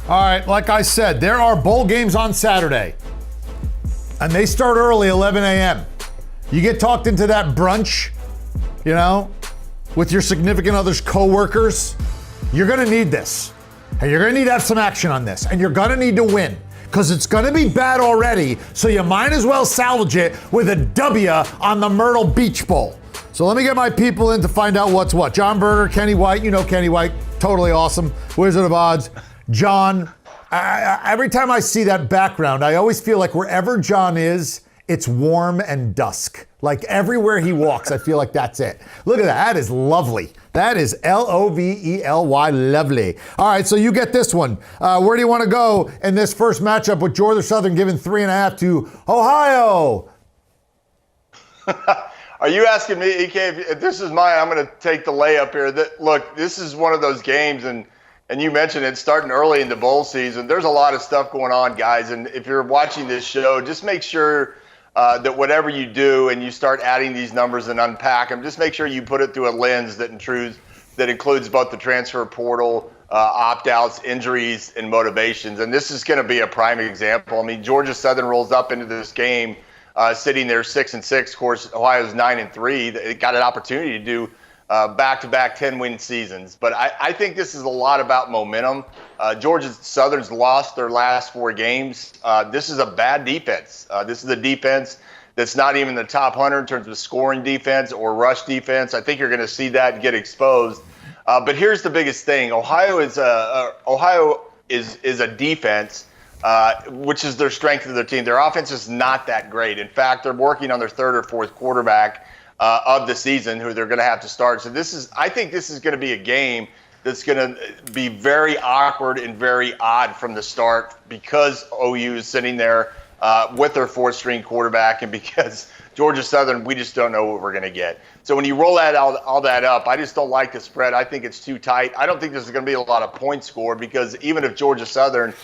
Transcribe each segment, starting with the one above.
All right, like I said, there are bowl games on Saturday, and they start early, 11 a.m. You get talked into that brunch, with your significant other's coworkers. You're gonna need this, and you're gonna need to have some action on this, and you're gonna need to win, because it's gonna be bad already, so you might as well salvage it with a W on the Myrtle Beach Bowl. So let me get my people in to find out what's what. John Berger, Kenny White, Kenny White, totally awesome, Wizard of Odds. John, every time I see that background, I always feel like wherever John is, it's warm and dusk. Like everywhere he walks, I feel like that's it. Look at that. That is lovely. That is Lovely, lovely. All right, so you get this one. Where do you want to go in this first matchup with Georgia Southern giving 3.5 to Ohio? Are you asking me, EK, if this is mine, I'm going to take the layup here. Look, this is one of those games, and you mentioned it starting early in the bowl season. There's a lot of stuff going on, guys. And if you're watching this show, just make sure that whatever you do and you start adding these numbers and unpack them, just make sure you put it through a lens that includes both the transfer portal, opt-outs, injuries, and motivations. And this is going to be a prime example. I mean, Georgia Southern rolls up into this game sitting there 6-6. Of course, Ohio's 9-3. They got an opportunity to do back-to-back 10-win seasons. But I think this is a lot about momentum. Georgia Southern's lost their last 4 games. This is a bad defense. This is a defense that's not even the top 100 in terms of scoring defense or rush defense. I think you're going to see that get exposed. But here's the biggest thing. Ohio is a defense, which is their strength of their team. Their offense is not that great. In fact, they're working on their 3rd or 4th quarterback of the season, who they're going to have to start. So I think this is going to be a game that's going to be very awkward and very odd from the start, because OU is sitting there with their 4th-string quarterback, and because Georgia Southern, we just don't know what we're going to get. So when you roll all that up, I just don't like the spread. I think it's too tight. I don't think there's going to be a lot of points scored, because even if Georgia Southern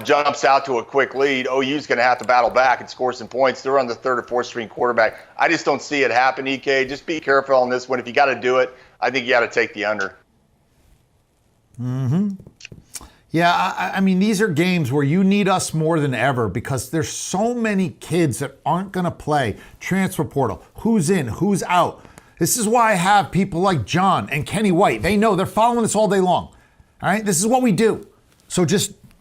jumps out to a quick lead, OU's going to have to battle back and score some points. They're on the 3rd or 4th-string quarterback. I just don't see it happen, EK. Just be careful on this one. If you got to do it, I think you got to take the under. Mm-hmm. Yeah, I mean, these are games where you need us more than ever, because there's so many kids that aren't going to play. Transfer portal, who's in, who's out. This is why I have people like John and Kenny White. They know, they're following us all day long. All right, this is what we do. So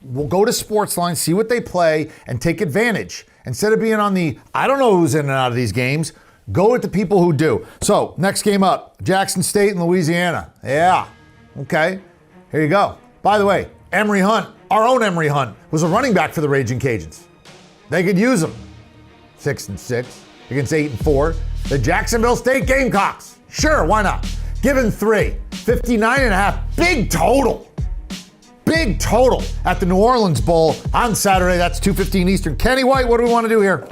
we'll go to SportsLine, see what they play, and take advantage. Instead of being on I don't know who's in and out of these games, go with the people who do. So, next game up, Jackson State and Louisiana. Yeah, okay, here you go. By the way, Emory Hunt, our own Emory Hunt, was a running back for the Raging Cajuns. They could use him. 6-6 against 8-4. The Jacksonville State Gamecocks. Sure, why not? Given 3, 59.5, big total. Big total at the New Orleans Bowl on Saturday. That's 2:15 Eastern. Kenny White, what do we want to do here?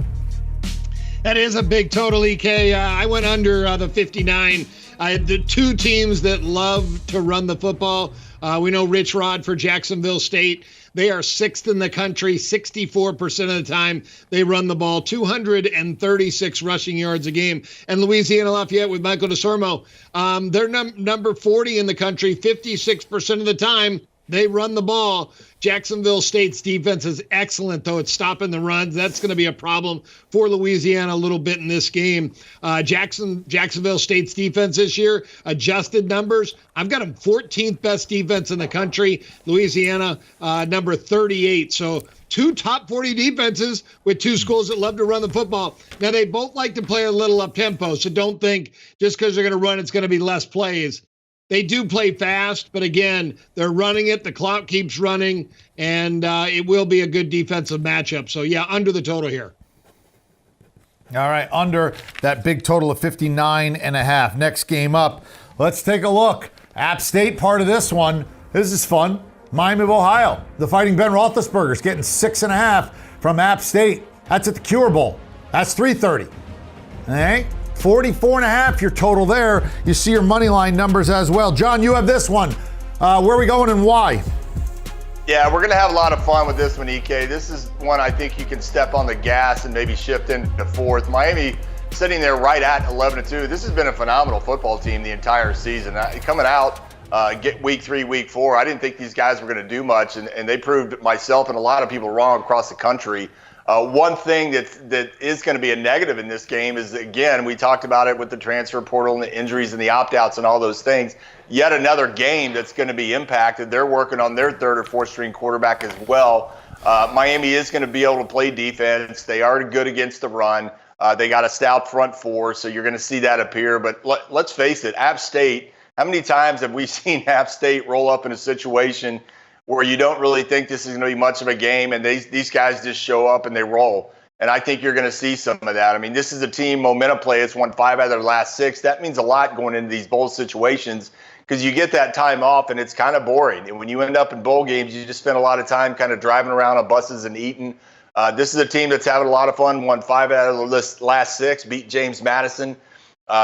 That is a big total, EK. I went under the 59. The 2 teams that love to run the football. We know Rich Rod for Jacksonville State. They are 6th in the country, 64% of the time they run the ball, 236 rushing yards a game. And Louisiana Lafayette with Michael DeSormo, they're number 40 in the country, 56% of the time they run the ball. Jacksonville State's defense is excellent, though. It's stopping the runs. That's going to be a problem for Louisiana a little bit in this game. Jacksonville State's defense this year, adjusted numbers, I've got them 14th best defense in the country. Louisiana, number 38. So 2 top 40 defenses with 2 schools that love to run the football. Now, they both like to play a little up-tempo, so don't think just because they're going to run, it's going to be less plays. They do play fast, but again, they're running it. The clock keeps running, and it will be a good defensive matchup. So, yeah, under the total here. All right, under that big total of 59.5. Next game up, let's take a look. App State, part of this one. This is fun. Miami of Ohio. The Fighting Ben Roethlisberger's getting 6.5 from App State. That's at the Cure Bowl. That's 3:30. All right? 44.5, your total there. You see your money line numbers as well. John, you have this one. Where are we going and why? Yeah, we're going to have a lot of fun with this one, EK. This is one I think you can step on the gas and maybe shift into 4th. Miami sitting there right at 11-2. This has been a phenomenal football team the entire season. Coming out get week 3, week 4. I didn't think these guys were going to do much, and they proved myself and a lot of people wrong across the country. One thing that is going to be a negative in this game is, again, we talked about it with the transfer portal and the injuries and the opt-outs and all those things. Yet another game that's going to be impacted. They're working on their third or fourth string quarterback as well. Miami is going to be able to play defense. They are good against the run. They got a stout front four, so you're going to see that appear. But let's face it, App State, how many times have we seen App State roll up in a situation where you don't really think this is going to be much of a game, and these guys just show up and they roll? And I think you're going to see some of that. I mean, this is a team, momentum play. It's won 5 out of their last 6. That means a lot going into these bowl situations because you get that time off and it's kind of boring. And when you end up in bowl games, you just spend a lot of time kind of driving around on buses and eating. This is a team that's having a lot of fun, won 5 out of the last 6, beat James Madison.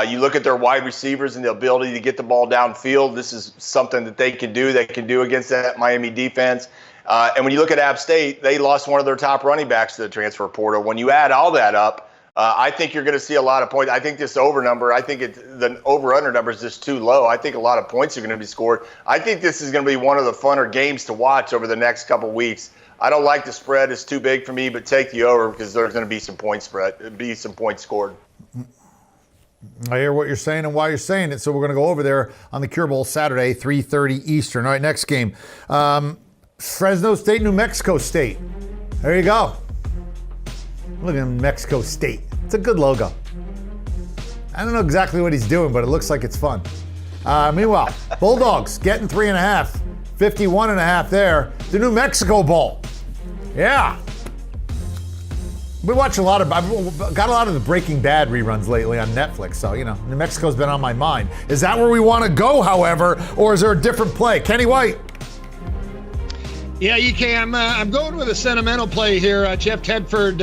You look at their wide receivers and the ability to get the ball downfield. This is something that they can do. They can do against that Miami defense. And when you look at App State, they lost one of their top running backs to the transfer portal. When you add all that up, I think you're going to see a lot of points. I think this over number, the over-under number is just too low. I think a lot of points are going to be scored. I think this is going to be one of the funner games to watch over the next couple weeks. I don't like the spread. It's too big for me, but take the over because there's going to be some points scored. I hear what you're saying and why you're saying it, so we're going to go over there on the Cure Bowl Saturday, 3:30 Eastern. All right, next game. Fresno State, New Mexico State. There you go. Look at New Mexico State. It's a good logo. I don't know exactly what he's doing, but it looks like it's fun. Meanwhile, Bulldogs getting 3.5, 51.5 there. The New Mexico Bowl. Yeah. We watch I've got a lot of the Breaking Bad reruns lately on Netflix, so, New Mexico's been on my mind. Is that where we want to go, however, or is there a different play? Kenny White. Yeah, EK, I'm going with a sentimental play here. Jeff Tedford,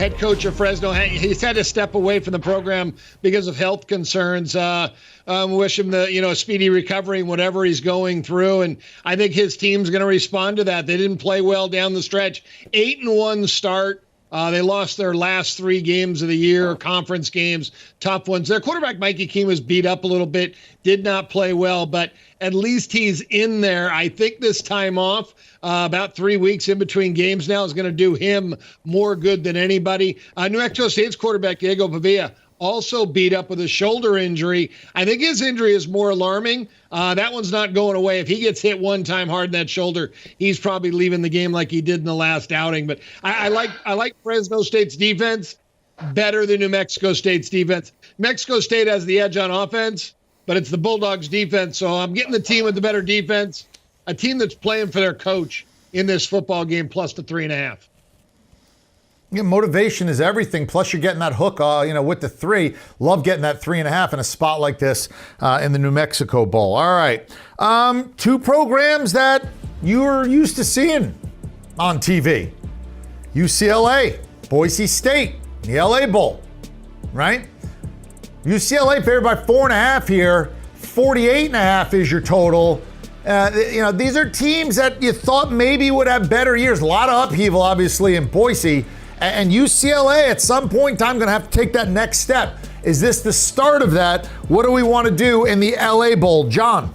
head coach of Fresno, he's had to step away from the program because of health concerns. Wish him a speedy recovery in whatever he's going through, and I think his team's going to respond to that. They didn't play well down the stretch. 8-1 start. They lost their last 3 games of the year, conference games, tough ones. Their quarterback, Mikey Keene, was beat up a little bit, did not play well, but at least he's in there. I think this time off, about 3 weeks in between games now, is going to do him more good than anybody. New Mexico State's quarterback, Diego Pavia, also beat up with a shoulder injury. I think his injury is more alarming. That one's not going away. If he gets hit one time hard in that shoulder, he's probably leaving the game like he did in the last outing. But I like Fresno State's defense better than New Mexico State's defense. Mexico State has the edge on offense, but it's the Bulldogs' defense. So I'm getting the team with the better defense, a team that's playing for their coach in this football game, plus the 3.5. Yeah, motivation is everything. Plus, you're getting that hook, with the 3. Love getting that 3.5 in a spot like this in the New Mexico Bowl. All right. 2 programs that you're used to seeing on TV. UCLA, Boise State, the LA Bowl, right? UCLA favored by 4.5 here. 48.5 is your total. These are teams that you thought maybe would have better years. A lot of upheaval, obviously, in Boise. And UCLA, at some point in time, going to have to take that next step. Is this the start of that? What do we want to do in the LA Bowl? John.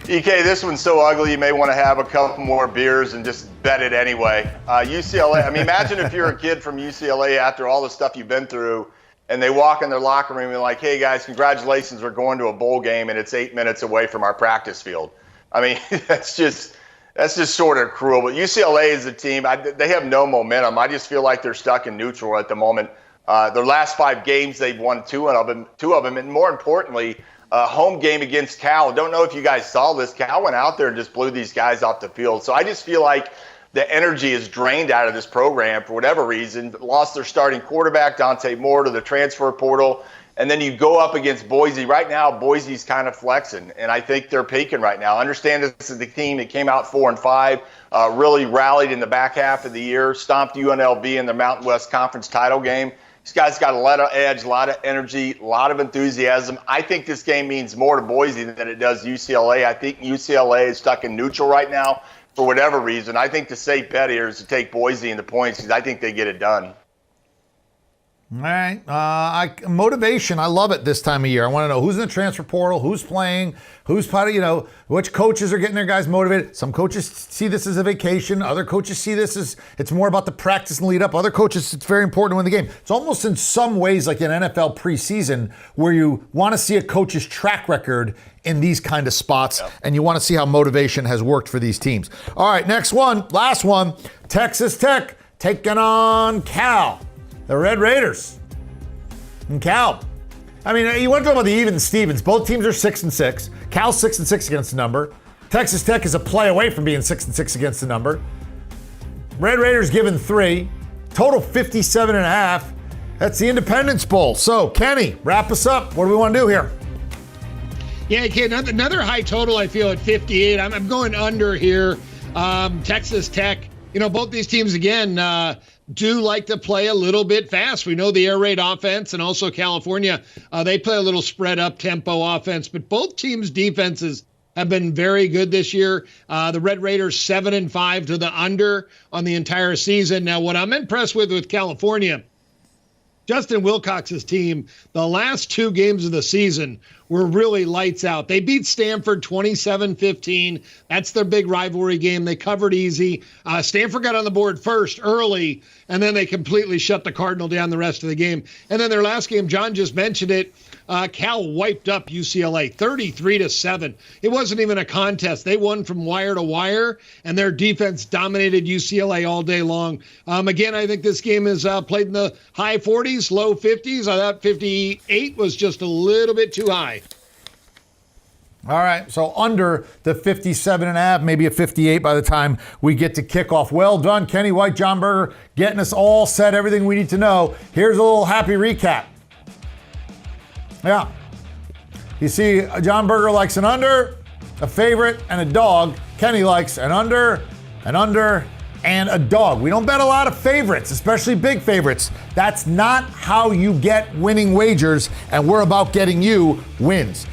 EK, this one's so ugly you may want to have a couple more beers and just bet it anyway. UCLA, imagine if you're a kid from UCLA after all the stuff you've been through, and they walk in their locker room and like, hey, guys, congratulations, we're going to a bowl game, and it's 8 minutes away from our practice field. I mean, that's just sort of cruel. But UCLA is a team, they have no momentum. I just feel like they're stuck in neutral at the moment. Their last 5 games, they've won two of them. And more importantly, home game against Cal. Don't know if you guys saw this. Cal went out there and just blew these guys off the field. So I just feel like the energy is drained out of this program for whatever reason. Lost their starting quarterback, Dante Moore, to the transfer portal. And then you go up against Boise. Right now, Boise's kind of flexing, and I think they're peaking right now. I understand this is the team that came out 4-5, really rallied in the back half of the year, stomped UNLV in the Mountain West Conference title game. These guys got a lot of edge, a lot of energy, a lot of enthusiasm. I think this game means more to Boise than it does UCLA. I think UCLA is stuck in neutral right now for whatever reason. I think the safe bet here is to take Boise in the points because I think they get it done. All right. Motivation, I love it this time of year. I want to know who's in the transfer portal, who's playing, who's probably, which coaches are getting their guys motivated. Some coaches see this as a vacation. Other coaches see this as it's more about the practice and lead up. Other coaches, it's very important to win the game. It's almost in some ways like an NFL preseason where you want to see a coach's track record in these kind of spots, and you want to see how motivation has worked for these teams. All right, next one, last one. Texas Tech taking on Cal. The Red Raiders and Cal. I mean, you want to talk about the even Stevens. Both teams are 6-6. Cal's 6-6 against the number. Texas Tech is a play away from being 6-6 against the number. Red Raiders given 3. Total 57.5. That's the Independence Bowl. So, Kenny, wrap us up. What do we want to do here? Yeah, kid, another high total, I feel, at 58. I'm going under here. Texas Tech, both these teams, again, do like to play a little bit fast. We know the air raid offense, and also California, they play a little spread up tempo offense, but both teams' defenses have been very good this year. The Red Raiders 7-5 to the under on the entire season. Now, what I'm impressed with California, Justin Wilcox's team, the last 2 games of the season were really lights out. They beat Stanford 27-15. That's their big rivalry game. They covered easy. Stanford got on the board first early, and then they completely shut the Cardinal down the rest of the game. And then their last game, John just mentioned it, Cal wiped up UCLA 33-7. It wasn't even a contest. They won from wire to wire, and their defense dominated UCLA all day long. Again, I think this game is played in the high 40s, low 50s. I thought 58 was just a little bit too high. All right, so under the 57.5, maybe a 58 by the time we get to kickoff. Well done, Kenny White, John Berger, getting us all set, everything we need to know. Here's a little happy recap. Yeah. You see, John Berger likes an under, a favorite, and a dog. Kenny likes an under, and a dog. We don't bet a lot of favorites, especially big favorites. That's not how you get winning wagers, and we're about getting you wins.